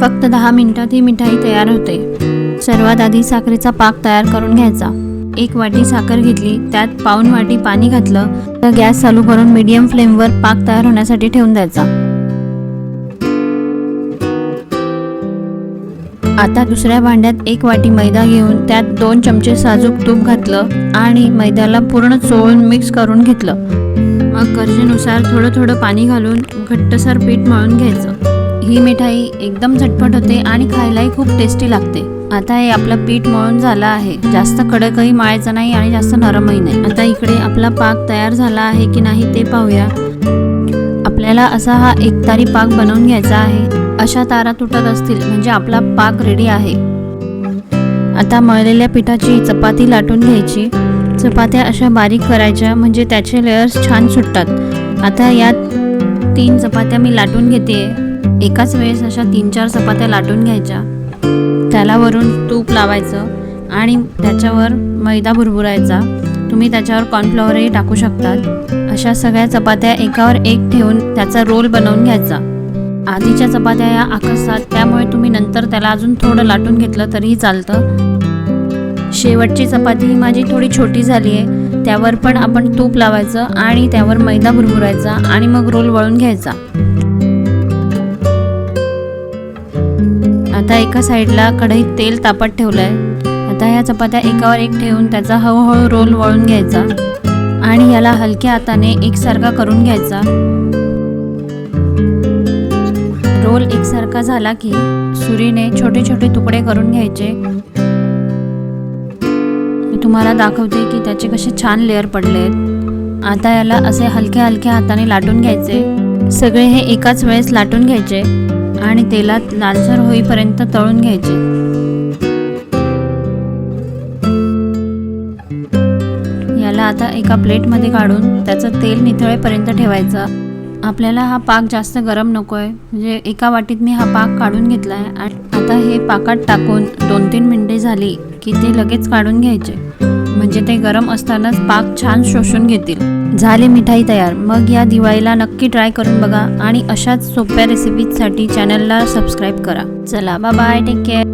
फक्त 10 मिनिटात ही मिठाई तयार होते। सर्वात आधी साखरेचा पाक तयार करून घ्यायचा। 1 वाटी साखर घेतली, त्यात पाऊण वाटी पाणी घातलं तर गॅस चालू करून मीडियम फ्लेमवर पाक तयार होण्यासाठी ठेवून द्यायचा। आता दुसऱ्या भांड्यात 1 वाटी मैदा घेऊन त्यात 2 चमचे साजूक तूप घातलं आणि मैद्याला पूर्ण चोळून मिक्स करून घेतलं। मग गरजेनुसार थोडं थोडं पाणी घालून घट्टसर पीठ मळून घ्यायचं। ही मिठाई एकदम झटपट होते आणि खायलाही खूप टेस्टी लागते। आता हे आपलं पीठ मळून झालं आहे। जास्त कडकही मळायचं नाही आणि जास्त नरमही नाही। आता इकडे आपला पाक तयार झाला आहे की नाही ते पाहूया। आपल्याला असा हा एकतारी पाक बनवून घ्यायचा आहे। अशा तारा तुटत असतील म्हणजे आपला पाक रेडी आहे। आता मळलेल्या पिठाची चपाती लाटून घ्यायची। चपात्या अशा बारीक करायच्या म्हणजे त्याचे लेयर्स छान सुटतात। आता यात 3 चपात्या मी लाटून घेते। एकाच वेळेस अशा 3-4 चपात्या लाटून घ्यायच्या। त्याला वरून तूप लावायचं आणि त्याच्यावर मैदा भुरभुरायचा। तुम्ही त्याच्यावर कॉर्नफ्लॉवरही टाकू शकतात। अशा सगळ्या चपात्या एकावर एक ठेवून त्याचा रोल बनवून घ्यायचा। आधीच्या चपात्या या आकसतात, त्यामुळे तुम्ही नंतर त्याला अजून थोडं लाटून घेतलं तरीही चालतं। शेवटची चपाती ही माझी थोडी छोटी झाली आहे। त्यावर पण आपण तूप लावायचं आणि त्यावर मैदा भुरभुरायचा आणि मग रोल वळून घ्यायचा। आता एका साईडला कढईत तेल तापत ठेवलंय। आता ह्या चपात्या एकावर एक ठेवून त्याचा हळूहळू रोल वळून घ्यायचा आणि याला हलक्या हाताने एकसारखा करून घ्यायचा। रोल एकसारखा झाला की सुरीने छोटे छोटे तुकडे करून घ्यायचे। मी तुम्हाला दाखवते की त्याचे कसे छान लेअर पडलेत। आता याला असे हलक्या हलक्या हाताने लाटून घ्यायचे। सगळे हे एकाच वेळेस लाटून घ्यायचे आणि तेलात लालसर होईपर्यंत तळून घ्यायचे। याला आता एका प्लेटमध्ये काढून त्याचं तेल निथळेपर्यंत ठेवायचं। आपल्याला हा पाक जास्त गरम नको आहे, म्हणजे एका वाटीत मी हा पाक काढून घेतला आहे। आणि आता हे पाकात टाकून 2-3 मिनिटे झाली की ते लगेच काढून घ्यायचे, म्हणजे ते गरम असतानाच पाक छान शोषून घेतील। झाली मिठाई तयार। मग या दिवाळीला नक्की ट्राय करून बघा आणि अशाच सोप्या रेसिपीजसाठी चॅनलला सबस्क्राईब करा। चला बाय बाय, टेक केअर।